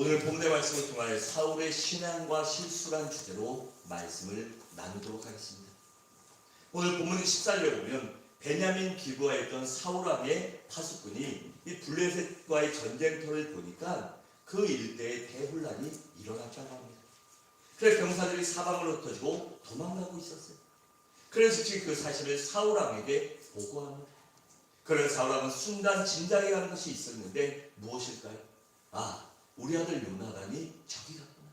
오늘 본문의 말씀을 통하여 사울의 신앙과 실수란 주제로 말씀을 나누도록 하겠습니다. 오늘 본문 14절에 보면 베냐민 기브아에 있던 사울 왕의 파수꾼이 이 블레셋과의 전쟁터를 보니까 그 일대에 대혼란이 일어났다고 합니다. 그래서 병사들이 사방으로 흩어지고 도망가고 있었어요. 그래서 즉시 그 사실을 사울 왕에게 보고합니다. 그래서 사울 왕은 순간 짐작해 가는 것이 있었는데 무엇일까요? 우리 아들 요나단이 저기 갔구나.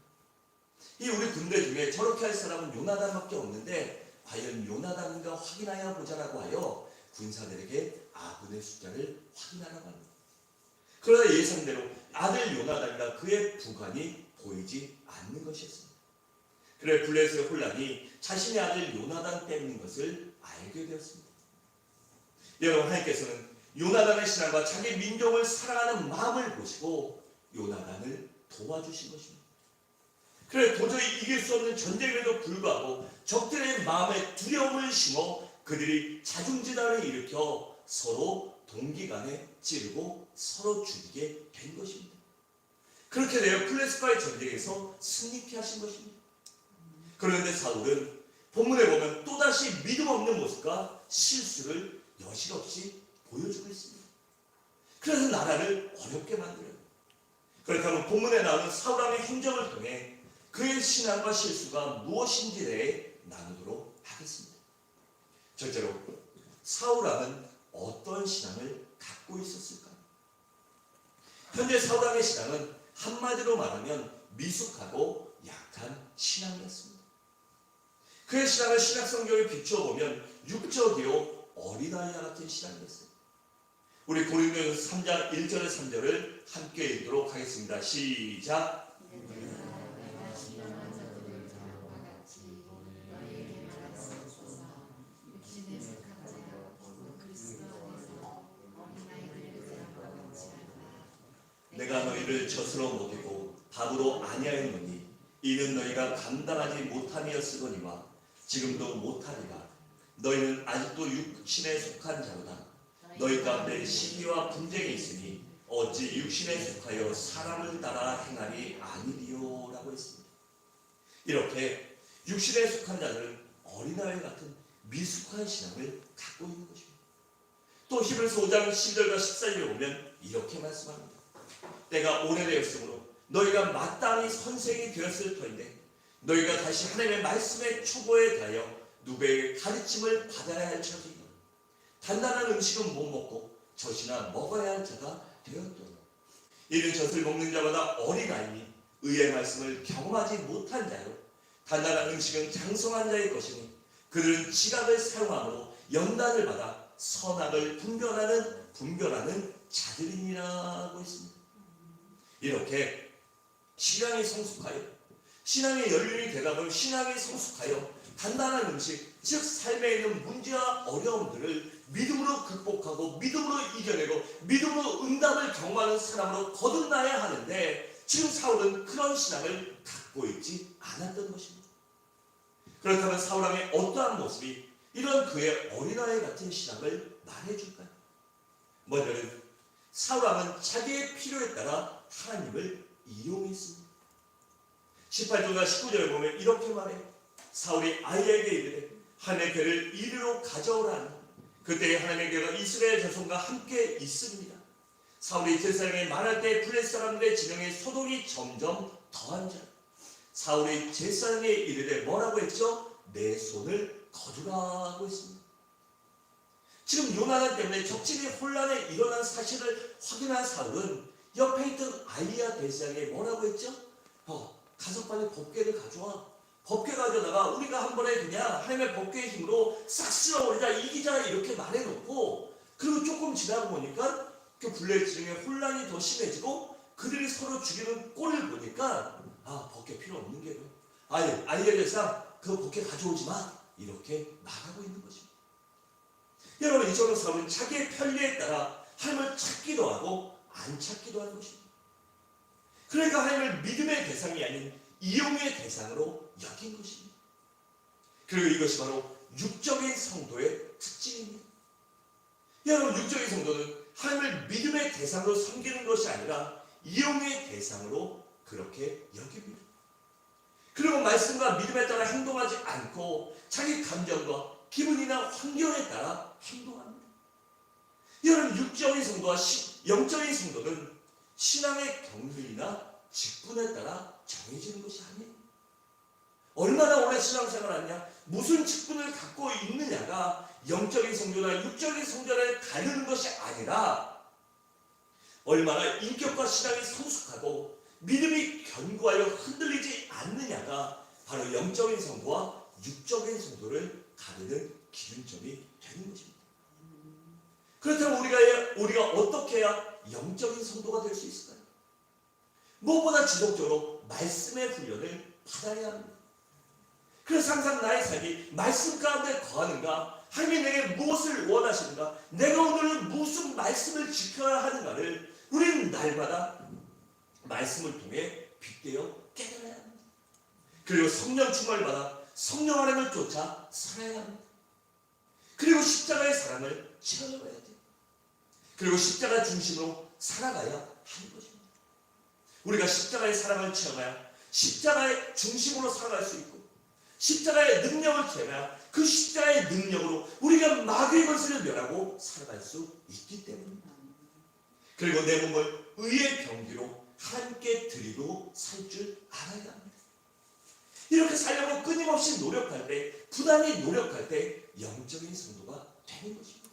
이 우리 군대 중에 저렇게 할 사람은 요나단밖에 없는데 과연 요나단인가 확인하여 보자라고 하여 군사들에게 아군의 숫자를 확인하라고 합니다. 그러나 예상대로 아들 요나단과 그의 부관이 보이지 않는 것이었습니다. 그래 블레셋의 혼란이 자신의 아들 요나단 때문인 것을 알게 되었습니다. 여러분, 하나님께서는 요나단의 신앙과 자기 민족을 사랑하는 마음을 보시고 요나단을 도와주신 것입니다. 그래 도저히 이길 수 없는 전쟁에도 불구하고 적들의 마음에 두려움을 심어 그들이 자중지단을 일으켜 서로 동기간에 찌르고 서로 죽이게 된 것입니다. 그렇게 되어 블레셋과의 전쟁에서 승리케 하신 것입니다. 그런데 사울은 본문에 보면 또다시 믿음 없는 모습과 실수를 여실없이 보여주고 있습니다. 그래서 나라를 어렵게 만들어요. 그렇다면 본문에 나오는 사울 왕의 행적을 통해 그의 신앙과 실수가 무엇인지에 대해 나누도록 하겠습니다. 첫째로 사울 왕은 어떤 신앙을 갖고 있었을까요? 현재 사울 왕의 신앙은 한마디로 말하면 미숙하고 약한 신앙이었습니다. 그의 신앙을 신약성경에 비추어보면 육적이요 어린아이와 같은 신앙이었어요. 우리 고린도전서 3장 1절에 3절을 함께 읽도록 하겠습니다. 시작. 내가 너희를 젖으로 먹이고 밥으로 아니하였노니 이는 너희가 감당하지 못함이었으거니와 지금도 못하리라. 너희는 아직도 육신에 속한 자로다. 너희 가운데 시기와 분쟁이 있으니 어찌 육신에 속하여 사람을 따라 행하리 아니리요 라고 했습니다. 이렇게 육신에 속한 자들은 어린아이 같은 미숙한 신앙을 갖고 있는 것입니다. 또 히브리서 5장 10절과 14절에 보면 이렇게 말씀합니다. 때가 오래되었으므로 너희가 마땅히 선생이 되었을 터인데 너희가 다시 하나님의 말씀의 초보에 대하여 누구에게 가르침을 받아야 할 처지이다. 단단한 음식은 못 먹고 젖이나 먹어야 할 자가 되었도다. 이는 젖을 먹는 자마다 어린아이니 의의 말씀을 경험하지 못한 자요 단단한 음식은 장성한 자의 것이니 그들은 지각을 사용함으로 연단을 받아 선악을 분별하는 자들이니라고 했습니다. 이렇게 신앙이 성숙하여 신앙의 연륜이 되다 보면 신앙이 성숙하여 단단한 음식, 즉 삶에 있는 문제와 어려움들을 믿음으로 극복하고 믿음으로 이겨내고 믿음으로 응답을 경험하는 사람으로 거듭나야 하는데 지금 사울은 그런 신앙을 갖고 있지 않았던 것입니다. 그렇다면 사울 왕의 어떠한 모습이 이런 그의 어린아이 같은 신앙을 말해줄까요? 먼저는 사울 왕은 자기의 필요에 따라 하나님을 이용했습니다. 18절과 19절에 보면 이렇게 말해요. 사울이 아이에게 이르되 하나님의 괴를 이리로 가져오라 하니 그때 하나님의 괴가 이스라엘 자손과 함께 있습니다. 사울이 제사장에게 말할 때 블레셋 사람들의 진영에 소동이 점점 더한 자. 사울이 제사장에게 이르되 뭐라고 했죠? 내 손을 거두라고 했습니다. 지금 요나단 때문에 적진이 혼란에 일어난 사실을 확인한 사울은 옆에 있던 아이야 대사장에게 뭐라고 했죠? 가서 빨리 법궤를 가져와. 법궤 가져다가 우리가 한 번에 그냥 하나님의 법궤의 힘으로 싹 쓸어버리자, 이기자 이렇게 말해놓고 그리고 조금 지나고 보니까 그 블레셋 진영의 혼란이 더 심해지고 그들이 서로 죽이는 꼴을 보니까 법궤 필요 없는 게요. 아이야 대사장 그 법궤 가져오지 마 이렇게 말하고 있는 것입니다. 여러분, 이처럼 사울은 자기의 편리에 따라 하나님을 찾기도 하고 안 찾기도 하는 것입니다. 그러니까 하나님을 믿음의 대상이 아닌 이용의 대상으로 여긴 것입니다. 그리고 이것이 바로 육적인 성도의 특징입니다. 여러분, 육적인 성도는 하나님을 믿음의 대상으로 섬기는 것이 아니라 이용의 대상으로 그렇게 여깁니다. 그리고 말씀과 믿음에 따라 행동하지 않고 자기 감정과 기분이나 환경에 따라 행동합니다. 여러분, 육적인 성도와 영적인 성도는 신앙의 경륜이나 직분에 따라 정해지는 것이 아니에요. 얼마나 오래 신앙생활을 하냐, 무슨 직분을 갖고 있느냐가 영적인 성도나 육적인 성도를 가르는 것이 아니라 얼마나 인격과 신앙이 성숙하고 믿음이 견고하여 흔들리지 않느냐가 바로 영적인 성도와 육적인 성도를 가르는 기준점이 되는 것입니다. 그렇다면 우리가 어떻게 해야 영적인 성도가 될 수 있을까요? 무엇보다 지속적으로 말씀의 훈련을 받아야 합니다. 그래서 항상 나의 삶이 말씀 가운데 거하는가, 하나님이 내게 무엇을 원하시는가, 내가 오늘은 무슨 말씀을 지켜야 하는가를 우리는 날마다 말씀을 통해 빗대어 깨달아야 합니다. 그리고 성령 충만을 받아 성령 하나님을 쫓아 살아야 합니다. 그리고 십자가의 사랑을 체험해야 돼요. 그리고 십자가 중심으로 살아가야 하는 것입니다. 우리가 십자가의 사랑을 체험해야 십자가의 중심으로 살아갈 수 있고, 십자가의 능력을 체험해야 그 십자가의 능력으로 우리가 마귀의 권세를 멸하고 살아갈 수 있기 때문입니다. 그리고 내 몸을 의의 병기로 하나님께 드리고 살 줄 알아야 합니다. 이렇게 살려고 끊임없이 노력할 때, 부단히 노력할 때 영적인 성도가 되는 것입니다.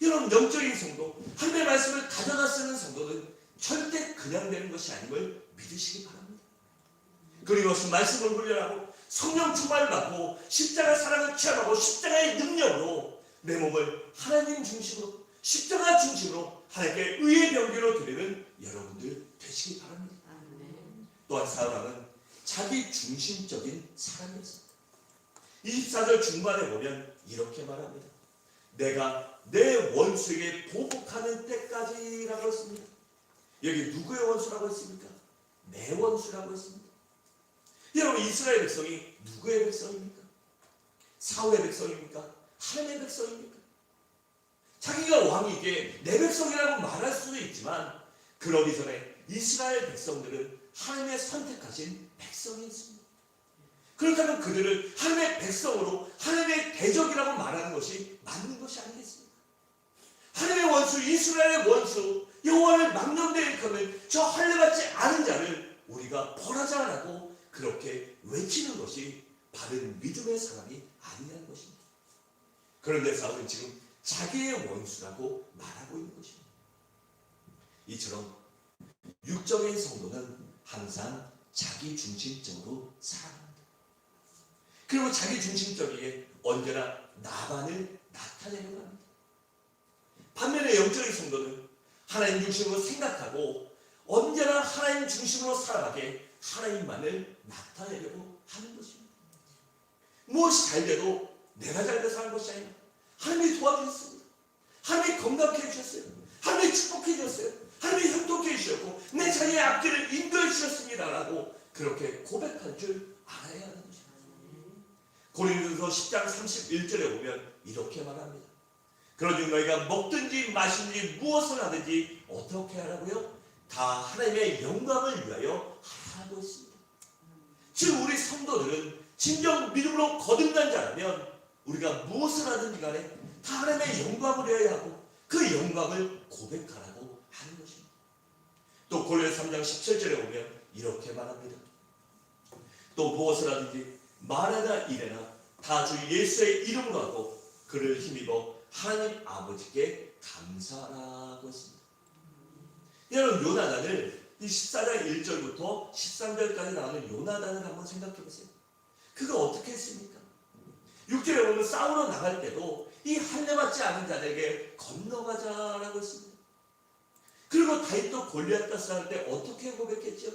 여러분, 영적인 성도, 하나님의 말씀을 가져다 쓰는 성도는 절대 그냥 되는 것이 아님을 믿으시기 바랍니다. 그리고 이것은 말씀을 훈련하고 성령 충만을 받고 십자가 사랑을 체험하고 십자가의 능력으로 내 몸을 하나님 중심으로, 십자가 중심으로 하나님께 의의 병기로 드리는 여러분들 되시기 바랍니다. 또한 사울왕은 자기 중심적인 사람이었습니다. 24절 중반에 보면 이렇게 말합니다. 내가 내 원수에게 보복하는 때까지라고 했습니다. 여기 누구의 원수라고 했습니까? 내 원수라고 했습니다. 여러분, 이스라엘 백성이 누구의 백성입니까? 사울의 백성입니까? 하나님의 백성입니까? 자기가 왕이기에 내 백성이라고 말할 수도 있지만 그러기 전에 이스라엘 백성들은 하나님의 선택하신 백성이었습니다. 그렇다면 그들을 하나님의 백성으로 하나님의 대적이라고 말하는 것이 맞는 것이 아니겠습니까? 하나님의 원수, 이스라엘의 원수, 여호와를 망령되이 일컫는 저 할례받지 않은 자를 우리가 벌하자라고 그렇게 외치는 것이 바른 믿음의 사람이 아니라는 것입니다. 그런데 사울은 지금 자기의 원수라고 말하고 있는 것입니다. 이처럼 육적인 성도는 항상 자기 중심적으로 살아갑니다. 그리고 자기 중심적이게 언제나 나만을 나타내려고 합니다. 반면에 영적인 성도는 하나님 중심으로 생각하고 언제나 하나님 중심으로 살아가게 하나님만을 나타내려고 하는 것입니다. 무엇이 잘 돼도 내가 잘 돼서 하는 것이 아니라 하나님이 도와주셨습니다. 하나님이 건강케 해주셨어요. 하나님이 축복해 주셨어요. 하나님이 형통케 해주셨고 내 자녀의 앞길을 인도해 주셨습니다라고 그렇게 고백할 줄 알아야 하는 것입니다. 고린도서 10장 31절에 보면 이렇게 말합니다. 그러니 너희가 먹든지 마시든지 무엇을 하든지 어떻게 하라고요? 다 하나님의 영광을 위하여 하라고 했습니다. 즉 우리 성도들은 진정 믿음으로 거듭난 자라면 우리가 무엇을 하든지 간에 다 하나님의 영광을 위하여 하고 그 영광을 고백하라고 하는 것입니다. 또 골로새 3장 17절에 보면 이렇게 말합니다. 또 무엇을 하든지 말하나 이래나 다 주 예수의 이름으로 하고 그를 힘입어 하나님 아버지께 감사하라고 했습니다. 여러분, 요나단을 이 14장 1절부터 13절까지 나오는 요나단을 한번 생각해 보세요. 그가 어떻게 했습니까? 6절에 보면 싸우러 나갈 때도 이 할례받지 않은 자들에게 건너가자라고 했습니다. 그리고 다윗도 골리앗과 싸울 때 어떻게 고백했죠?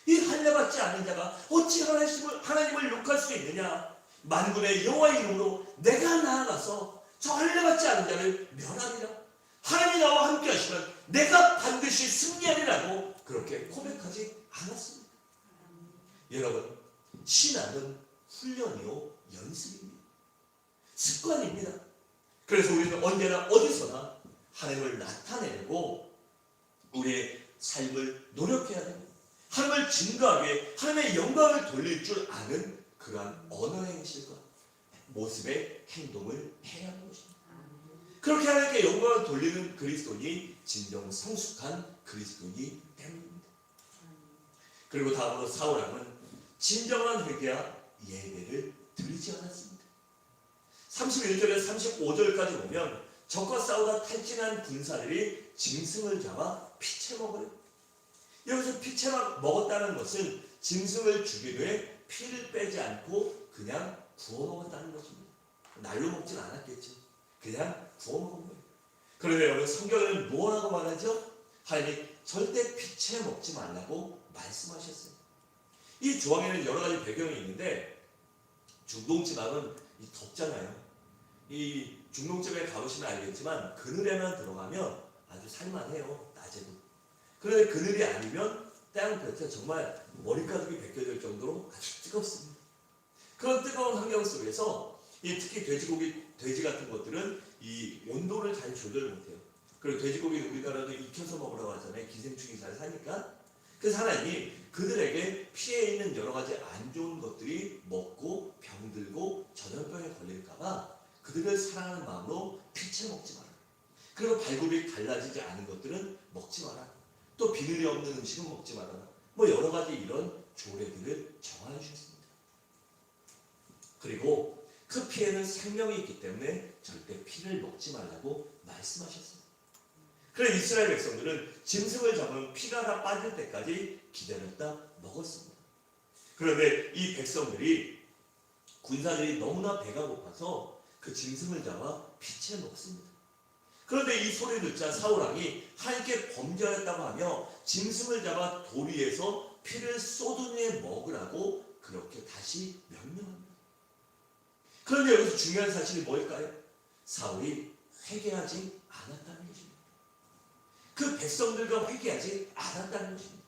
이 할례받지 않은 자가 어찌 하나님을 욕할 수 있느냐? 만군의 여호와의 이름으로 내가 나아가서 저 할례받지 않은 자를 멸하리라. 하나님이 나와 함께 하시면 내가 반드시 승리하리라고 그렇게 고백하지 않았습니다. 여러분, 신앙은 훈련이요 연습입니다. 습관입니다. 그래서 우리는 언제나 어디서나 하나님을 나타내고 우리의 삶을 노력해야 됩니다. 하나님을 하나님을 증거하게 하나님의 영광을 돌릴 줄 아는 그러한 언어 행실과 모습의 행동을 해야 하는 것입니다. 그렇게 하나님께 영광을 돌리는 그리스도인이 진정 성숙한 그리스도인이 됩니다. 그리고 다음으로 사울 왕은 진정한 회개와 예배를 드리지 않았습니다. 31절에서 35절까지 보면 적과 싸우다 탈진한 군사들이 짐승을 잡아 피채먹어요. 여기서 피채먹었다는 것은 짐승을 죽인 후에 피를 빼지 않고 그냥 구워 먹었다는 것입니다. 날로 먹진 않았겠죠. 그냥 구워 먹은 거예요. 그런데 여기 성경에는 뭐라고 말하죠? 하나님이 절대 피채 먹지 말라고 말씀하셨어요. 이 조항에는 여러 가지 배경이 있는데 중동 지방은 덥잖아요. 이 중동집에 가보시면 알겠지만 그늘에만 들어가면 아주 살만해요. 낮에도. 그런데 그늘이 아니면 땅 볕에 정말 머리카락이 벗겨질 정도로 아주 뜨겁습니다. 그런 뜨거운 환경 속에서 특히 돼지 같은 것들은 이 온도를 잘 조절 못해요. 그리고 돼지고기 우리나라도 익혀서 먹으라고 하잖아요. 기생충이 잘 사니까. 그래서 하나님이 그들에게 피해 있는 여러 가지 안 좋은 것들이 먹고 병들고 전염병에 걸릴까봐 그들을 사랑하는 마음으로 피채 먹지 마라. 그리고 발굽이 갈라지지 않은 것들은 먹지 마라. 또 비늘이 없는 음식은 먹지 마라. 뭐 여러 가지 이런 조례들을 정하여 주셨습니다. 그리고 그 피에는 생명이 있기 때문에 절대 피를 먹지 말라고 말씀하셨습니다. 그래서 이스라엘 백성들은 짐승을 잡으면 피가 다 빠질 때까지 기다렸다 먹었습니다. 그런데 이 백성들이 군사들이 너무나 배가 고파서 그 짐승을 잡아 피채 먹습니다. 그런데 이 소리를 듣자 사울왕이 하나님께 범죄하였다고 하며 짐승을 잡아 돌 위에서 피를 쏟은 후에 먹으라고 그렇게 다시 명령합니다. 그런데 여기서 중요한 사실이 뭘까요? 사울이 회개하지 않았다는 것입니다. 그 백성들과 회개하지 않았다는 것입니다.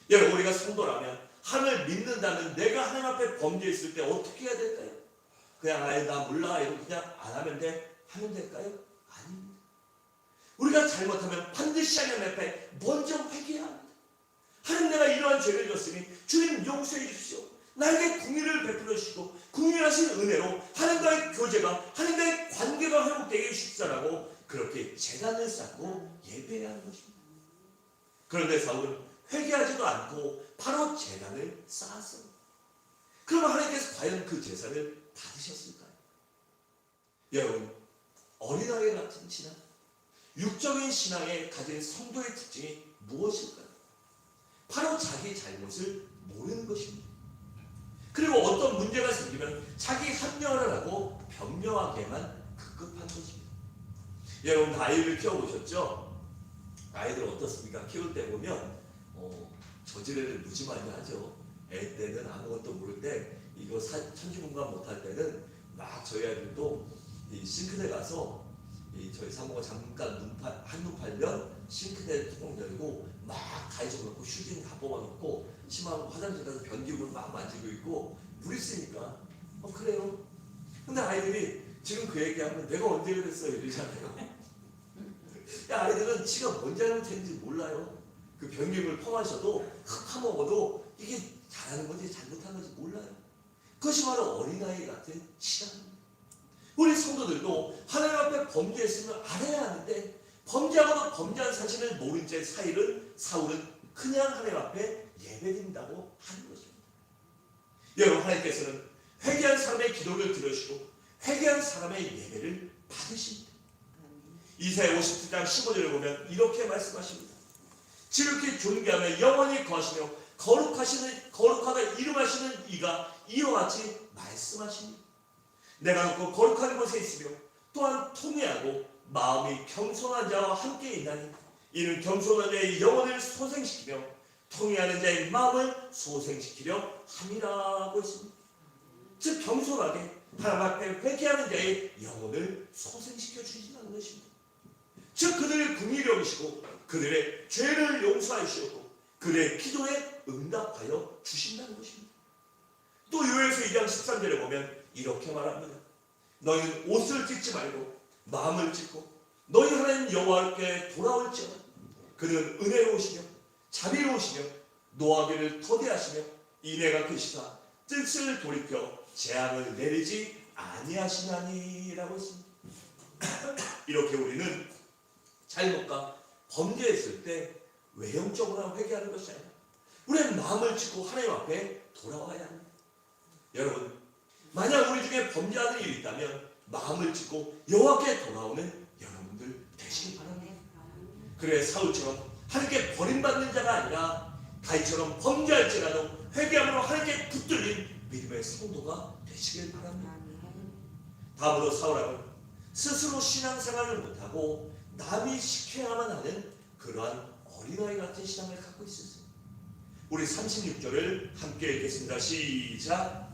여러분, 우리가 성도라면 하나님을 믿는다면 내가 하나님 앞에 범죄했을 때 어떻게 해야 될까요? 그냥 아예 나 몰라 이러고 그냥 안 하면 돼? 하면 될까요? 아닙니다. 우리가 잘못하면 반드시 하나님 앞에 먼저 회개해야 합니다. 하나님, 내가 이러한 죄를 졌으니 주님 용서해 주십시오. 나에게 긍휼을 베풀어 주시고 긍휼하신 은혜로 하나님과의 교제가, 하나님과의 관계가 회복되게 해주십사라고 그렇게 제단을 쌓고 예배해야 하는 것입니다. 그런데 사울은 회개하지도 않고 바로 제단을 쌓았어요. 그럼 하나님께서 과연 그 제사를 받으셨을까요? 여러분, 어린아이 같은 신앙, 육적인 신앙에 가진 성도의 특징이 무엇일까요? 바로 자기 잘못을 모르는 것입니다. 그리고 어떤 문제가 생기면 자기 합리화를 하고 변명하게만 급급한 것입니다. 여러분, 아이를 키워보셨죠? 아이들 어떻습니까? 키울 때 보면 저지레를 무지 많이 하죠. 애 때는 아무것도 모를 때 이거 천지공감 못할 때는 막 저희 아이들도 이 싱크대 가서 저희 사모가 잠깐 한눈 팔면 싱크대 뚜껑 열고 막 다 잊어놓고 휴지는 다 뽑아놓고 심하면 화장실 가서 변기물 막 만지고 있고 물 있으니까 그래요. 근데 아이들이 지금 그 얘기하면 내가 언제 그랬어 이러잖아요. 아이들은 지가 뭔 잘못했는지 몰라요. 그 변기물 퍼마셔도 파먹어도 이게 잘하는 건지 잘못하는 건지 몰라요. 그것이 바로 어린아이 같은 시간입니다. 우리 성도들도 하나님 앞에 범죄했으면 알아야 하는데 범죄하고도 범죄한 사실을 모른 채 사울은 그냥 하나님 앞에 예배드린다고 하는 것입니다. 여러분, 하나님께서는 회개한 사람의 기도를 들으시고 회개한 사람의 예배를 받으십니다. 이사야 57장 15절을 보면 이렇게 말씀하십니다. 지극히 존귀하며 영원히 거하시며 거룩하다 이름하시는 이가 이와 같이 말씀하십니다. 내가 높고 거룩한 곳에 있으며 또한 통회하고 마음이 겸손한 자와 함께 있나니 이는 겸손한 자의 영혼을 소생시키며 통회하는 자의 마음을 소생시키려 함이라고 했습니다. 즉 겸손하게 하나님 앞에 회개하는 자의 영혼을 소생시켜 주신다는 것입니다. 즉 그들을 긍휼히 여기시고 그들의 죄를 용서하시고 그들의 기도에 응답하여 주신다는 것입니다. 또 요엘서 2장 13절에 보면 이렇게 말합니다. 너희는 옷을 찢지 말고 마음을 찢고 너희 하나님 여호와께 돌아올지어다. 그는 은혜로우시며 자비로우시며 노하기를 터대하시며 인애가 크시사 뜻을 돌이켜 재앙을 내리지 아니하시나니라고 했습니다. 이렇게 우리는 잘못과 범죄했을 때 외형적으로 회개하는 것이 아니라 우리의 마음을 짚고 하나님 앞에 돌아와야 합니다. 여러분, 만약 우리 중에 범죄하는 일이 있다면 마음을 짚고 여호와께 돌아오는 여러분들 되시기 바랍니다. 그래 사울처럼 하나님께 버림받는 자가 아니라 다윗처럼 범죄할지라도 회개함으로 하나님께 붙들린 믿음의 성도가 되시길 바랍니다. 다음으로 사울왕은 스스로 신앙생활을 못하고 남이 시켜야만 하는 그러한 어린아이 같은 신앙을 갖고 있었어요. 우리 36절을 함께 읽겠습니다. 시작.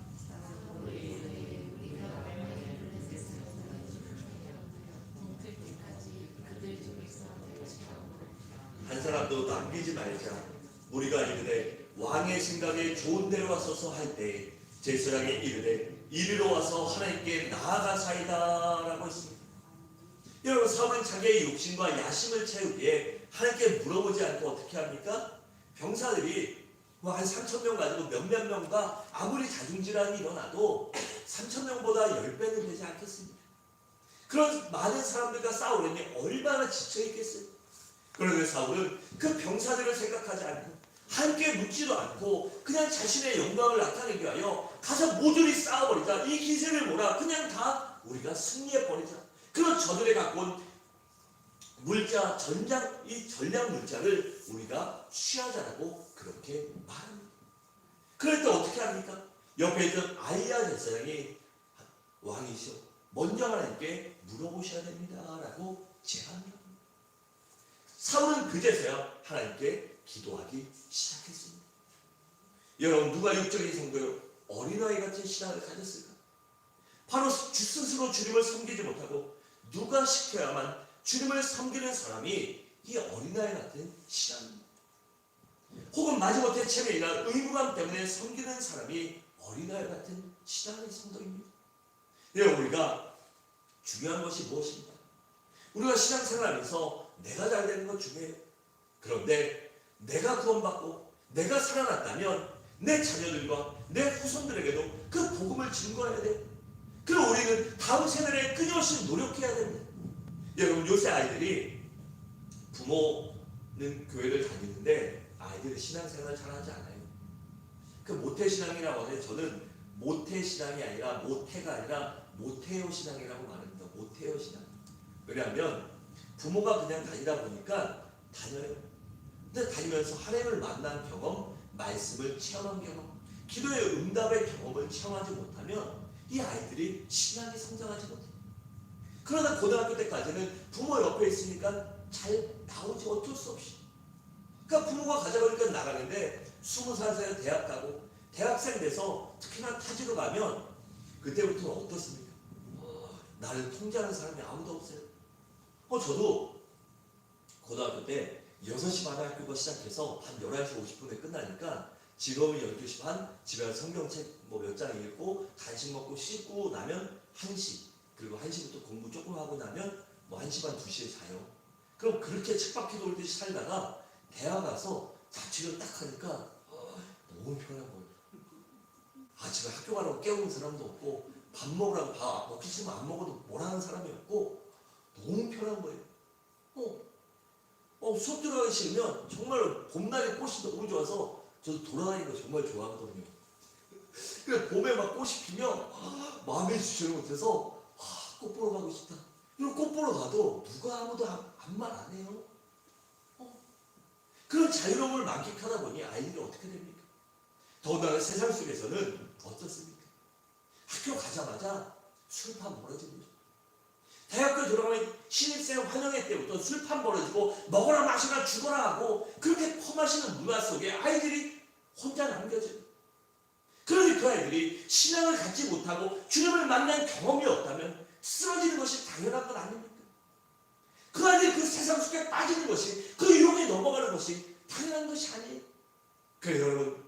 한 사람도 남기지 말자. 우리가 이르되 왕의 생각에 좋은 대로 왔소서 할 때에 제사장이 이르되 이리로 와서 하나님께 나아가사이다 라고 했습니다. 여러분, 사울은 자기의 욕심과 야심을 채우기에 하나님께 물어보지 않고 어떻게 합니까? 병사들이 한 3,000명 가지고 몇몇 명과 아무리 자중질환이 일어나도 3,000명보다 10배는 되지 않겠습니까? 그런 많은 사람들과 싸우려니 얼마나 지쳐있겠어요. 그런데 사울은 그 병사들을 생각하지 않고 함께 묻지도 않고 그냥 자신의 영광을 나타내기 위하여 가서 모조리 싸워버리자. 이 기세를 몰아 그냥 다 우리가 승리해버리자. 그런 저들의 갖고 온 물자, 이 전략 물자를 우리가 취하자라고 그렇게 말합니다. 그럴 때 어떻게 합니까? 옆에 있던 아히야 제사장이 왕이시오, 먼저 하나님께 물어보셔야 됩니다 라고 제안합니다. 사울은 그제서야 하나님께 기도하기 시작했습니다. 여러분, 누가 육적인 성도요 어린아이 같은 신앙을 가졌을까? 바로 스스로 주님을 섬기지 못하고 누가 시켜야만 주님을 섬기는 사람이 이 어린아이 같은 신앙입니다. 혹은 마지못해 체면이나 의무감 때문에 섬기는 사람이 어린아이 같은 신앙의 성도입니다. 여러분, 우리가 중요한 것이 무엇입니까? 우리가 신앙생활하면서 내가 잘 되는 건 중요해요. 그런데 내가 구원받고 내가 살아났다면 내 자녀들과 내 후손들에게도 그 복음을 증거해야 돼요. 그리고 우리는 다음 세대에 끊임없이 노력해야 됩니다. 여러분, 요새 아이들이 부모는 교회를 다니는데 아이들이 신앙생활을 잘하지 않아요. 그 모태신앙이라고 하는데 저는 모태신앙이 아니라 모태가 아니라 모태요 신앙이라고 말합니다. 모태요 신앙. 왜냐하면 부모가 그냥 다니다 보니까 다녀요. 근데 다니면서 하나님을 만난 경험, 말씀을 체험한 경험, 기도의 응답의 경험을 체험하지 못하면 이 아이들이 신앙이 성장하지 못해요. 그러다 고등학교 때까지는 부모 옆에 있으니까 잘 나오지, 어쩔 수 없이. 그러니까 부모가 가자 그러니까 나가는데 20살 대학 가고 대학생 돼서 특히나 타지로 가면 그때부터 어떻습니까? 나를 통제하는 사람이 아무도 없어요. 저도 고등학교 때 6시 반에 학교가 시작해서 한 11시 50분에 끝나니까 즐거움이 12시 반, 집에 가서 성경책 몇 장 읽고 간식 먹고 씻고 나면 1시, 그리고 1시부터 공부 조금 하고 나면 1시 반, 2시에 자요. 그럼 그렇게 쳇바퀴 돌듯이 살다가 대학 가서 자취를 딱 하니까 너무 편한 거예요. 집에 학교 가라고 깨우는 사람도 없고 밥 먹으라고 밥 먹기 싫으면 안 먹어도 뭐라는 사람이 없고 너무 편한 거예요. 수업 들어가기 싫으면 정말 봄날에 꽃이 너무 좋아서 저도 돌아다니는 거 정말 좋아하거든요. 그래서 봄에 막 꽃이 피면 마음에 주지를 못해서 꽃 보러 가고 싶다. 이런 꽃 보러 가도 누가 아무도 아무 말 안 해요. 그런 자유로움을 만끽하다 보니 아이들이 어떻게 됩니까? 더군다나 세상 속에서는 어떻습니까? 학교 가자마자 술판 벌어집니다. 대학교 들어가면 신입생 환영회 때부터 술판 벌어지고 먹어라 마시라 죽어라 하고 그렇게 퍼마시는 문화 속에 아이들이 혼자 남겨져요. 그러니 그 아이들이 신앙을 갖지 못하고 주님을 만난 경험이 없다면 쓰러지는 것이 당연한 건 아닙니까? 그 아이들이 그 세상 속에 빠지는 것이, 그 유혹에 넘어가는 것이 당연한 것이 아니에요. 그래서 여러분,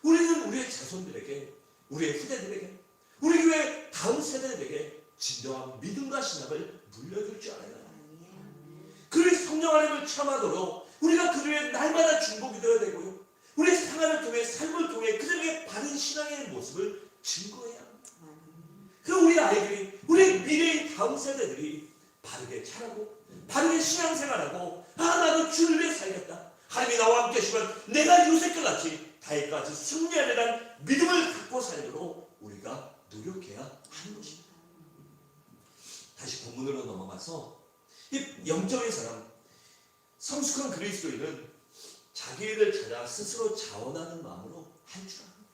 우리는 우리의 자손들에게, 우리의 후대들에게, 우리 교회 다음 세대들에게 진정한 믿음과 신앙을 물려줄 줄 알아요. 그리고 성령 하나님을 체험하도록 우리가 그 위에 날마다 중보기도해야 되고요. 우리의 생활을 통해 삶을 통해 그들에게 바른 신앙의 모습을 증거해야 합니다. 그럼 우리 아이들이 우리 미래의 다음 세대들이 바르게 자라고 바르게 신앙생활하고 나도 주를 위해 살겠다. 하나님이 나와 함께 하시면 내가 요셉과 같이 다윗과 같이 승리하리라는 믿음을 갖고 살도록 우리가 노력해야 하는 것입니다. 다시 본문으로 넘어가서 이 영적인 사람, 성숙한 그리스도인은 자기를 찾아 스스로 자원하는 마음으로 할 줄 압니다.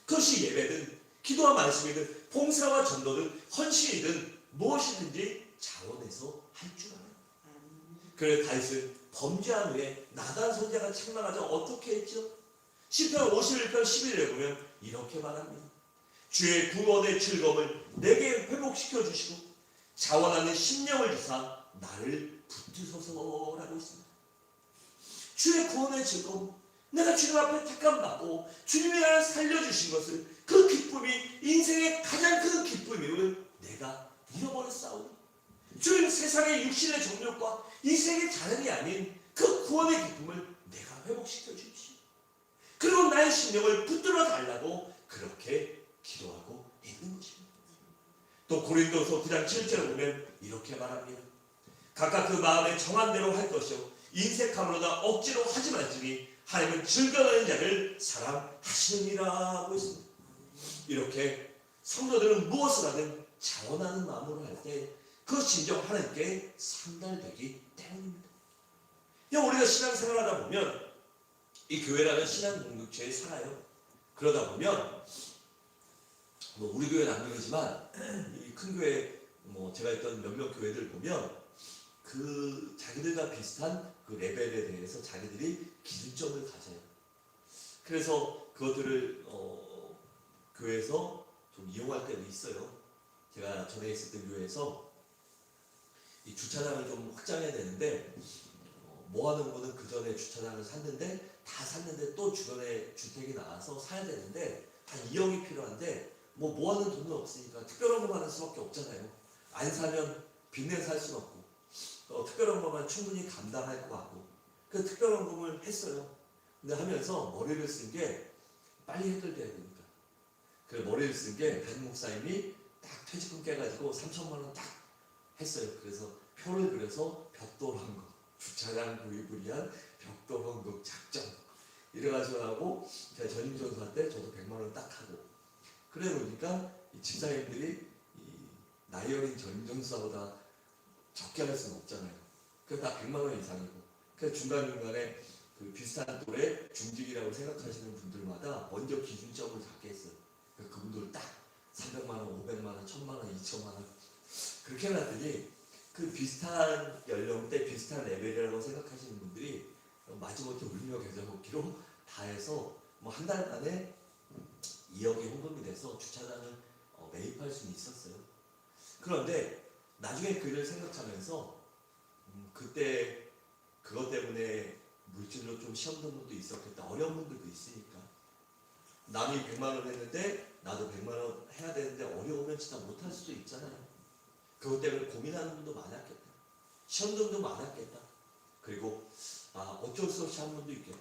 그것이 예배든 기도와 말씀이든 봉사와 전도든 헌신이든 무엇이든지 자원해서 할 줄 알아요. 그래서 다윗은 범죄한 후에 나단 선지자가 책망하자 어떻게 했죠? 시편 51편 11절에 보면 이렇게 말합니다. 주의 구원의 즐거움을 내게 회복시켜 주시고 자원하는 심령을 주사 나를 붙드소서라고 있습니다. 주의 구원의 즐거움, 내가 주님 앞에 택함받고 주님이 나를 살려주신 것을 그 기쁨이 인생의 가장 큰 기쁨임을 내가 잃어버렸사오니 주님 세상의 육신의 정욕과 이 세계의 자랑이 아닌 그 구원의 기쁨을 내가 회복시켜 주십시오. 그리고 나의 심령을 붙들어 달라고 그렇게 기도하고 있는 것입니다. 또 고린도서 9장 7절에 보면 이렇게 말합니다. 각각 그 마음에 정한 대로 할 것이요 인색함으로다 억지로 하지 말지니 하나님은 즐거워하는 자를 사랑하시느니라고 했습니다. 이렇게 성도들은 무엇을 하든 자원하는 마음으로 할 때 그 진정 하나님께 상달되기 때문입니다. 우리가 신앙생활하다 보면 이 교회라는 신앙 공동체에 살아요. 그러다 보면 우리 교회는 안 그러지만 이 큰 교회 제가 있던 몇몇 교회들 보면 그 자기들과 비슷한 그 레벨에 대해서 자기들이 기준점을 가져요. 그래서 그것들을 교회에서 좀 이용할 때도 있어요. 제가 전에 있었던 교회에서 이 주차장을 좀 확장해야 되는데 모아놓은 거는 그 전에 주차장을 다 샀는데 또 주변에 주택이 나와서 사야 되는데 한 2억이 필요한데 모아놓은 돈은 없으니까 특별한 것만 할 수밖에 없잖아요. 안 사면 빚내 살 수는 없고 특별한 것만 충분히 감당할 것 같고 그 특별한 것을 했어요. 근데 하면서 머리를 쓴 게 빨리 해결돼야 되니까 그래서 머리를 쓴 게 백 목사님이 딱 퇴직금 깨가지고 3천만 원 딱 했어요. 그래서 표를 그려서 벽돌 한거 주차장 구입을 위한 벽돌 헌금 작전 이래가지고 하고 제가 전임전수할 때 저도 100만 원 딱 하고 그래 보니까 이 집사님들이 이 나이 어린 전임전수보다 적게 할 수는 없잖아요. 그래서 다 100만 원 이상이고 그래서 중간중간에 그 비슷한 또래 중직이라고 생각하시는 분들마다 먼저 기준점을 잡게 했어요. 그러니까 그분들 딱 300만 원, 500만 원, 1000만 원, 2000만 원 그렇게 해놨더니 그 비슷한 연령대 비슷한 레벨이라고 생각하시는 분들이 마지못해 울며 겨자 먹기로 다 해서 한 달 만에 2억이 헌금이 돼서 주차장을 매입할 수는 있었어요. 그런데 나중에 그를 생각하면서 그때 그것 때문에 물질로 좀 시험 든 분도 있었겠다. 어려운 분들도 있으니까 남이 100만 원 했는데 나도 100만 원 해야 되는데 어려우면 진짜 못할 수도 있잖아요. 그것 때문에 고민하는 분도 많았겠다. 시험 든 분도 많았겠다. 그리고 어쩔 수 없이 한 분도 있겠다.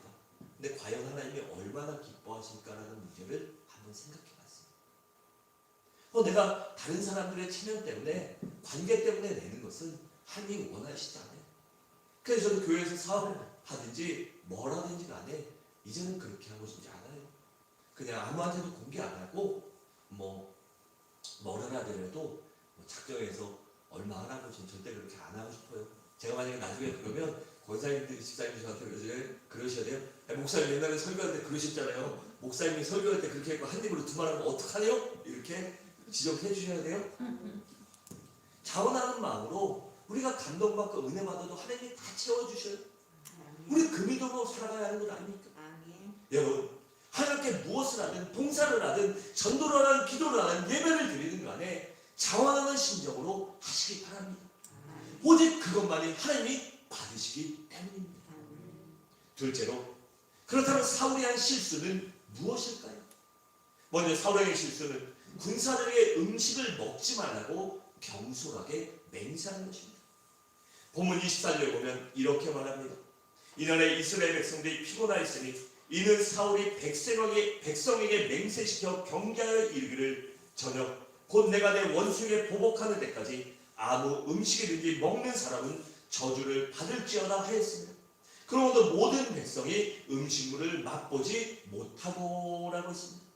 근데 과연 하나님이 얼마나 기뻐하실까라는 문제를 한번 생각해 봤습니다. 내가 다른 사람들의 체면 때문에 관계 때문에 내는 것은 하나님이 원하시지 않아요. 그래서 저도 교회에서 사업을 하든지 뭘 하든지 간에 이제는 그렇게 하고 싶지 않아요. 그냥 아무한테도 공개 안 하고 뭘 하더라도 작정해서 얼마 하라고 저는 절대 그렇게 안 하고 싶어요. 제가 만약에 나중에 그러면 권사님들이 집사님이 저한테 그러셔야 돼요. 목사님 옛날에 설교할 때 그러셨잖아요. 목사님이 설교할 때 그렇게 했고 한 입으로 두 말 하면 어떡하네요? 이렇게 지적해 주셔야 돼요. 자원하는 마음으로 우리가 감동받고 은혜 받아도 하나님이 다 채워주셔요. 우리 그 믿음으로 살아가야 하는 것 아닙니까? 여러분 하나님께 무엇을 하든 봉사를 하든 전도를 하든 기도를 하든 예배를 드리는 간에 자원하는 심정으로 하시기 바랍니다. 오직 그것만이 하나님이 받으시기 때문입니다. 둘째로 그렇다면 사울이 한 실수는 무엇일까요? 먼저 사울의 실수는 군사들에게 음식을 먹지 말라고 경솔하게 맹세하는 것입니다. 본문 24절에 보면 이렇게 말합니다. 이날에 이스라엘 백성들이 피곤하였으니 이는 사울이 백성에게 맹세시켜 경계하여 이르기를 저녁 곧 내가 내 원수에게 보복하는 때까지 아무 음식이든지 먹는 사람은 저주를 받을지어다 하였습니다. 그러므로 모든 백성이 음식물을 맛보지 못하고라고 했습니다.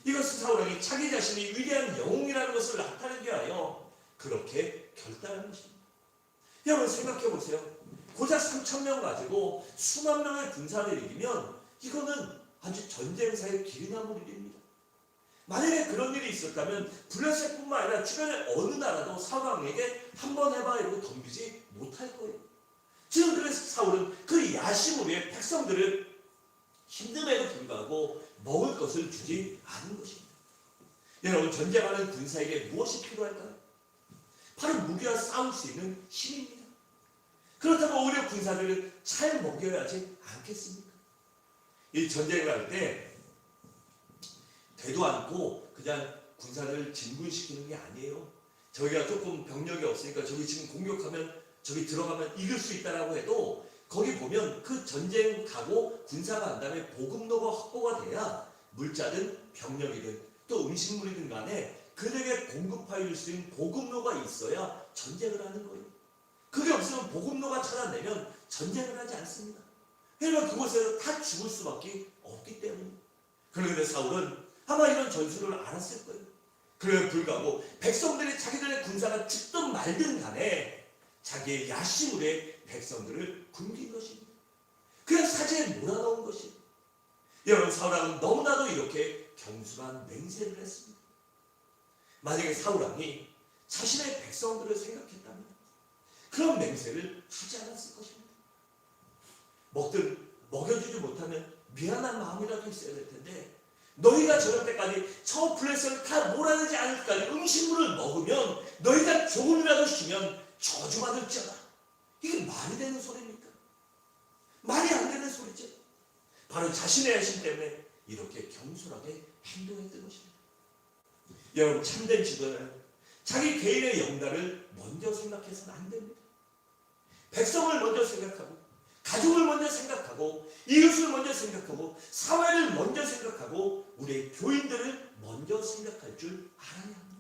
이것은 사울왕이 자기 자신이 위대한 영웅이라는 것을 나타내기 위하여 그렇게 결단한 것입니다. 여러분 생각해 보세요. 고작 3,000명 가지고 수만 명의 군사를 이기면 이거는 아주 전쟁사의 기리나물 일입니다. 만약에 그런 일이 있었다면 블레셋뿐만 아니라 주변의 어느 나라도 사울왕에게 한번 해봐 이러고 덤비지 못할 거예요. 지금 그래서 사울은 그 야심으로 백성들을 힘듦에도 불구하고 먹을 것을 주지 않은 것입니다. 여러분 전쟁하는 군사에게 무엇이 필요할까요? 바로 무기와 싸울 수 있는 힘입니다. 그렇다면 오히려 군사들을 잘 먹여야 하지 않겠습니까? 이 전쟁을 할 때 되도 않고 그냥 군사들을 진군시키는 게 아니에요. 저희가 조금 병력이 없으니까 저기 지금 공격하면 저기 들어가면 이길 수 있다라고 해도 거기 보면 그 전쟁 가고 군사가 한 다음에 보급로가 확보가 돼야 물자든 병력이든 또 음식물이든 간에 그들에게 공급하여 줄 수 있는 보급로가 있어야 전쟁을 하는 거예요. 그게 없으면 보급로가 차단되면 전쟁을 하지 않습니다. 왜냐하면 그곳에서 다 죽을 수밖에 없기 때문입니다. 그런데 사울은 아마 이런 전술을 알았을 거예요. 그럼에도 불구하고 백성들이 자기들의 군사가 죽든 말든 간에 자기의 야심으로 백성들을 굶긴 것입니다. 그냥 사지에 몰아넣은 것입니다. 여러분 사울왕은 너무나도 이렇게 경솔한 맹세를 했습니다. 만약에 사울왕이 자신의 백성들을 생각했다면 그런 맹세를 하지 않았을 것입니다. 먹든 먹여주지 못하면 미안한 마음이라도 있어야 될 텐데 너희가 저럴 때까지 저 블레셋을 다 몰아내지 않을 때까지 음식물을 먹으면 너희가 조금이라도 쉬면 저주받을지어다. 이게 말이 되는 소리입니까? 말이 안 되는 소리죠. 바로 자신의 야심 때문에 이렇게 경솔하게 행동했던 것입니다. 여러분 참된 지도자는 자기 개인의 영달을 먼저 생각해서는 안 됩니다. 백성을 먼저 생각하고 가족을 먼저 생각하고 이웃을 먼저 생각하고 사회를 먼저 생각하고 우리의 교인들을 먼저 생각할 줄 알아야 합니다.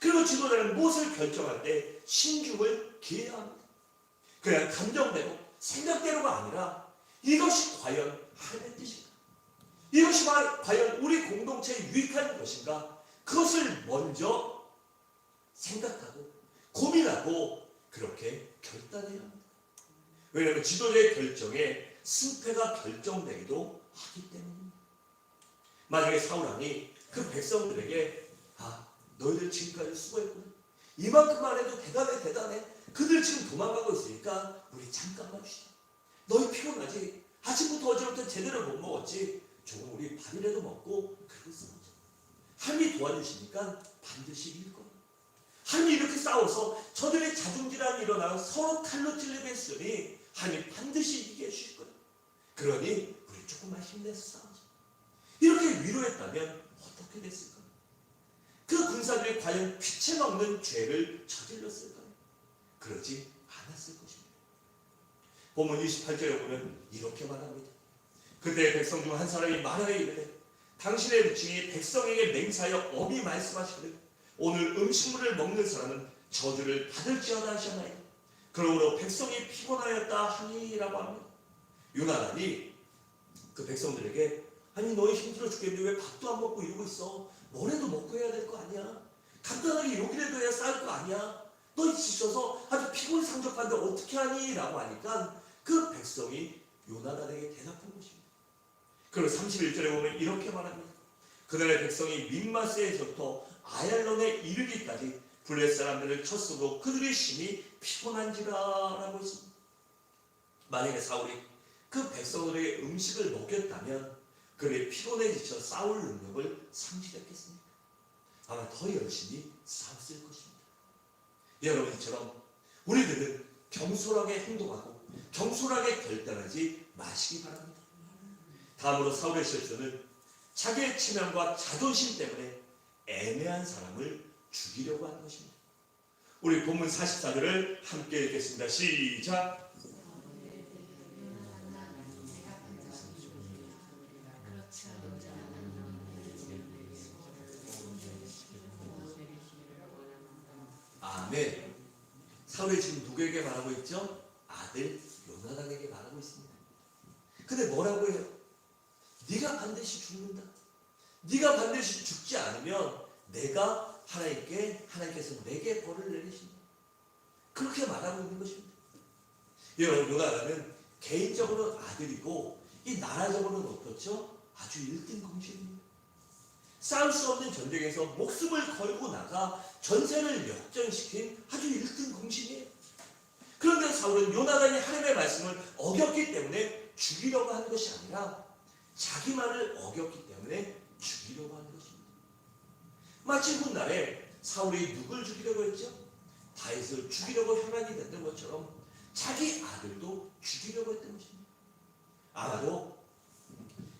그리고 지도자는 무엇을 결정할 때 신중을 기해야 합니다. 그냥 감정대로 생각대로가 아니라 이것이 과연 하나님의 뜻인가? 이것이 과연 우리 공동체에 유익한 것인가? 그것을 먼저 생각하고 고민하고 그렇게 결단해야 합니다. 왜냐하면 지도자의 결정에 승패가 결정되기도 하기 때문입니다. 만약에 사울왕이 그 백성들에게 너희들 지금까지 수고했구나. 이만큼만 해도 대단해. 그들 지금 도망가고 있으니까 우리 잠깐만 쉬자. 너희 피곤하지? 아침부터 어제부터 제대로 못 먹었지? 조금 우리 밥이라도 먹고 그러고 싸우자. 하나님이 도와주시니까 반드시 이길 거야. 하나님이 이렇게 싸워서 저들의 자중질환이 일어나서 서로 칼로 찔리게 했으니 하나님 반드시 이기게 해주실 거야. 그러니 우리 조금만 힘내서 싸우자. 이렇게 위로했다면 어떻게 됐을까요? 그 군사들이 과연 피채 먹는 죄를 저질렀을까요? 그러지 않았을 것입니다. 본문 28절에 보면 이렇게 말합니다. 그때 백성 중 한 사람이 말하여 이르되 당신의 부친이 백성에게 맹세하여 엄히 말씀하시기를 오늘 음식물을 먹는 사람은 저주를 받을지어다 하셨나이다. 그러므로 백성이 피곤하였다 하니라고 합니다. 요나단이 그 백성들에게 아니 너희 힘들어 죽겠는데 왜 밥도 안 먹고 이러고 있어? 뭐라도 먹고 해야 될 거 아니야? 간단하게 요기라도 해야 쌀 거 아니야? 너희 지쳐서 아주 피곤상접한데 어떻게 하니? 라고 하니까 그 백성이 요나단에게 대답한 것입니다. 그리고 31절에 보면 이렇게 말합니다. 그날의 백성이 민마스에서부터 아얄론에 이르기까지 블레셋 사람들을 쳤어도 그들의 심히 피곤한지라 라고 했습니다. 만약에 사울이 그 백성들에게 음식을 먹였다면 그들의 피곤에 지쳐 싸울 능력을 상실했겠습니까? 아마 더 열심히 싸웠을 것입니다. 여러분처럼 우리들은 경솔하게 행동하고 경솔하게 결단하지 마시기 바랍니다. 다음으로 사울의 실수는 자기의 체면과 자존심 때문에 애매한 사람을 죽이려고 하는 것입니다. 우리 본문 44절을 함께 읽겠습니다. 시작. 아멘. 사울이 지금 누구에게 말하고 있죠? 아들 요나단에게 말하고 있습니다. 근데 뭐라고 해요? 네가 반드시 죽는다. 네가 반드시 죽지 않으면 내가 하나님께서 내게 벌을 내리신다. 그렇게 말하고 있는 것입니다. 여러분, 요나단은 개인적으로는 아들이고 이 나라적으로는 어떻죠? 아주 1등 공신입니다. 싸울 수 없는 전쟁에서 목숨을 걸고 나가 전세를 역전시킨 아주 1등 공신이에요. 그런데 사울은 요나단이 하나님의 말씀을 어겼기 때문에 죽이려고 하는 것이 아니라 자기 말을 어겼기 때문에 죽이려고 하는 것입니다. 마치 훗날에 사울이 누굴 죽이려고 했죠? 다윗을 죽이려고 혈안이 됐던 것처럼 자기 아들도 죽이려고 했던 것입니다. 아마도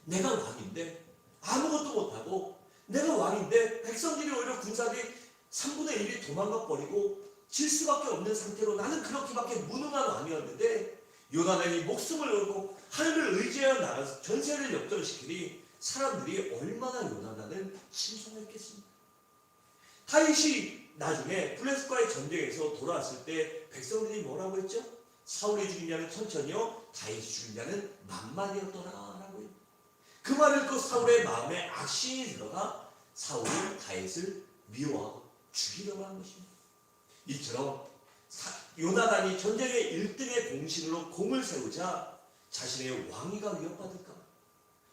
내가 왕인데 아무것도 못하고 내가 왕인데 백성들이 오히려 군사들이 3분의 1이 도망가 버리고 질 수밖에 없는 상태로 나는 그렇게밖에 무능한 왕이었는데 요나단이 목숨을 걸고 하늘을 의지하여 나가서 전세를 역전시키니 사람들이 얼마나 요나단을 칭송했겠습니까? 다윗이 나중에 블레셋과의 전쟁에서 돌아왔을 때 백성들이 뭐라고 했죠? 사울이 죽인 자는 천천히요, 다윗이 죽인 자는 만만이었더라 라고 해요. 그 말을 듣고 사울의 마음에 악신이 들어가 사울은 다윗을 미워하고 죽이려고 한 것입니다. 이처럼 요나단이 전쟁의 1등의 공신으로 공을 세우자 자신의 왕위가 위협받을까?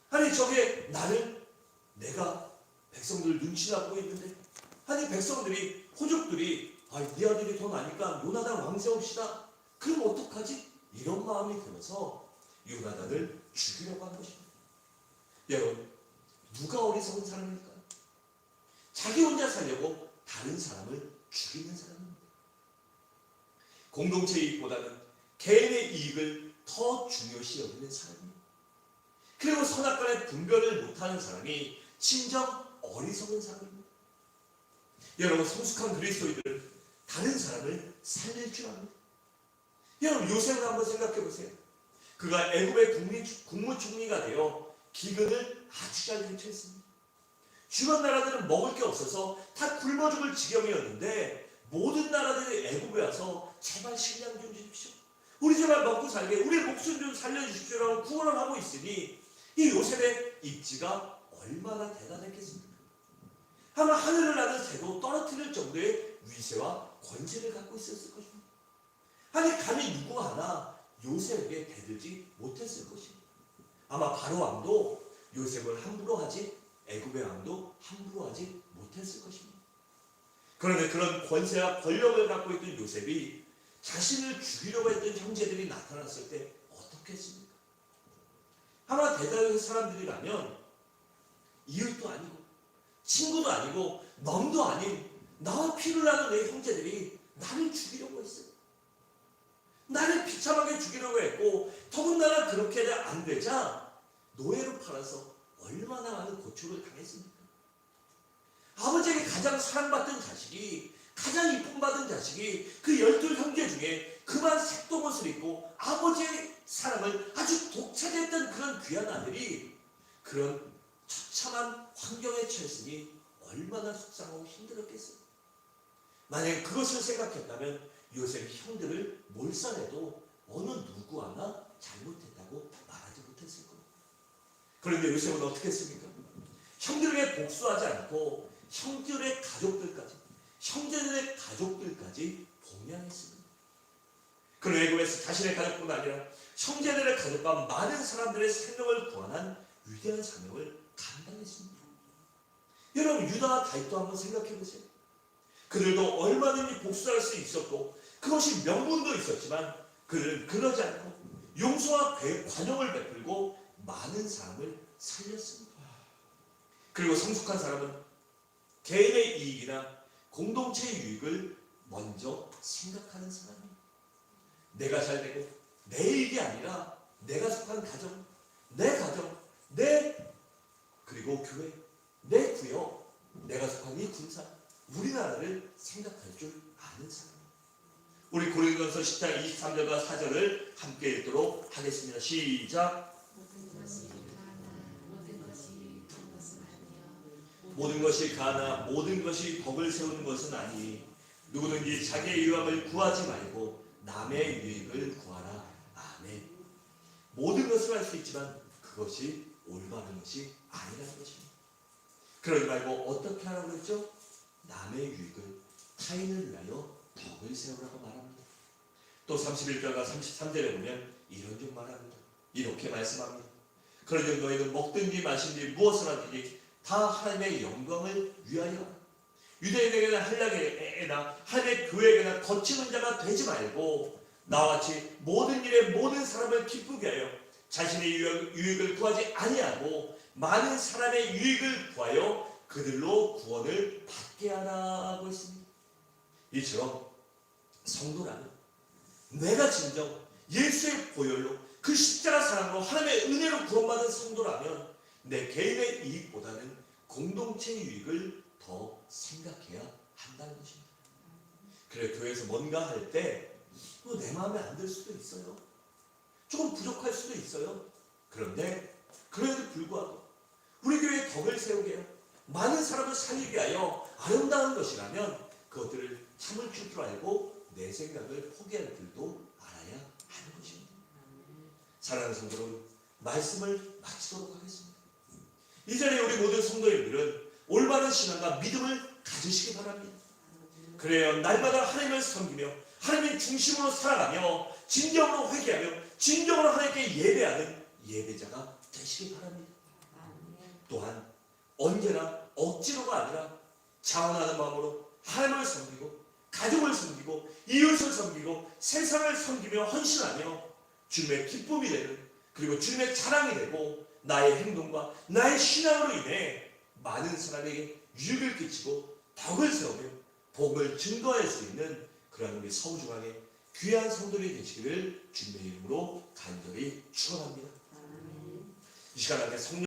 아니 저게 내가 백성들 눈치나 보고 있는데, 아니 백성들이 호족들이 네 아들이 더 나니까 요나단 왕 세웁시다. 그럼 어떡하지? 이런 마음이 들어서 요나단을 죽이려고 한 것입니다. 여러분, 누가 어리석은 사람일까요? 자기 혼자 살려고 다른 사람을 죽이는 사람입니다. 공동체 이익보다는 개인의 이익을 더 중요시 여기는 사람입니다. 그리고 선악간의 분별을 못하는 사람이 진정 어리석은 사람입니다. 여러분, 성숙한 그리스도인들은 다른 사람을 살릴 줄 압니다. 여러분, 요셉을 한번 생각해 보세요. 그가 애굽의 국무총리가 되어 기근을 아주 잘 대처했습니다. 주변 나라들은 먹을 게 없어서 다 굶어 죽을 지경이었는데 모든 나라들이 애굽에 와서 제발 식량 좀 주십시오. 우리 제발 먹고 살게, 우리 목숨 좀 살려주십시오라고 구원을 하고 있으니 이 요셉의 입지가 얼마나 대단했겠습니까? 아마 하늘을 나는 새도 떨어뜨릴 정도의 위세와 권세를 갖고 있었을 것입니다. 아니 감히 누구 하나 요셉에게 대들지 못했을 것입니다. 아마 바로 왕도 요셉을 함부로 하지, 애굽의 왕도 함부로 하지 못했을 것입니다. 그런데 그런 권세와 권력을 갖고 있던 요셉이 자신을 죽이려고 했던 형제들이 나타났을 때 어떻게 했습니까? 아마 대다수의 사람들이라면 이웃도 아니고 친구도 아니고 놈도 아닌 나와 피를 나는 내 형제들이 나를 죽이려고 했어요. 나를 비참하게 죽이려고 했고 더군다나 그렇게 안 되자 노예로 팔아서 얼마나 많은 고초를 당했습니까? 아버지에게 가장 사랑받던 자식이, 가장 이쁨 받은 자식이 그 12형제 중에 그만 색동옷을 입고 아버지의 사랑을 아주 독차지했던 그런 귀한 아들이 그런 처참한 환경에 처했으니 얼마나 속상하고 힘들었겠어요. 만약에 그것을 생각했다면 요셉이 형들을 몰살해도 어느 누구 하나 잘못했다고 말하지 못했을 거예요. 그런데 요셉은 어떻게 했습니까? 형들에게 복수하지 않고 형제들의 가족들까지 봉양했습니다. 그는 애굽에서 자신의 가족뿐 아니라 형제들의 가족과 많은 사람들의 생명을 구원한 위대한 사명을 감당했습니다. 여러분, 유다와 다윗도 한번 생각해 보세요. 그들도 얼마든지 복수할 수 있었고 그것이 명분도 있었지만 그들은 그러지 않고 용서와 관용을 베풀고 많은 사람을 살렸습니다. 그리고 성숙한 사람은 개인의 이익이나 공동체의 유익을 먼저 생각하는 사람입니다. 내가 잘 되고 내 일이 아니라 내가 속한 가정, 그리고 교회, 내 구역, 내가 속한 이 군사, 우리나라를 생각할 줄 아는 사람. 우리 고린도전서 10장 23절과 4절을 함께 읽도록 하겠습니다. 시작. 모든 것이 가나 모든 것이 덕을 세우는 것은 아니 누구든지 자기의 유익을 구하지 말고 남의 유익을 구하라. 아멘. 모든 것을 할 수 있지만 그것이 올바른 것이 아니라는 것입니다. 그러지 말고 어떻게 하라고 했죠? 남의 유익을, 타인을 위하여 덕을 세우라고 말합니다. 또 31절과 33절에 보면 이런 좀 말합니다. 이렇게 말씀합니다. 그러니 너희는 먹든지 마시든지 무엇을 하든지 다 하나님의 영광을 위하여 유대인에게나 헬라에게나 하나님의 교회에게나 거치는 자가 되지 말고 나와 같이 모든 일에 모든 사람을 기쁘게 하여 자신의 유익을 구하지 아니하고 많은 사람의 유익을 구하여 그들로 구원을 받게 하라고 했습니다. 이처럼 성도라면 내가 진정 예수의 보혈로 그 십자가 사랑으로 하나님의 은혜로 구원받은 성도라면 내 개인의 이익보다는 공동체의 유익을 더 생각해야 한다는 것입니다. 그래 교회에서 뭔가 할 때 내 마음에 안 들 수도 있어요. 조금 부족할 수도 있어요. 그런데 그래도 불구하고 우리 교회에 덕을 세우게 해요. 많은 사람을 살리게 하여 아름다운 것이라면 그것들을 참을 줄 알고 내 생각을 포기할 줄도 알아야 하는 것입니다. 사랑하는 성도 여러분, 말씀을 마치도록 하겠습니다. 이 자리에 우리 모든 성도님들은 올바른 신앙과 믿음을 가지시기 바랍니다. 그래야 날마다 하나님을 섬기며 하나님의 중심으로 살아가며 진정으로 회개하며 진정으로 하나님께 예배하는 예배자가 되시기 바랍니다. 또한 언제나 억지로가 아니라 자원하는 마음으로 하나님을 섬기고 가족을 섬기고 이웃을 섬기고 세상을 섬기며 헌신하며 주님의 기쁨이 되는 그리고 주님의 자랑이 되고 나의 행동과 나의 신앙으로 인해 많은 사람에게 유익을 끼치고 덕을 세우며 복을 증거할 수 있는 그러한 우리 서울중앙의 귀한 성도들이 되시기를 주님의 이름으로 간절히 축원합니다. 이 시간 안에 성령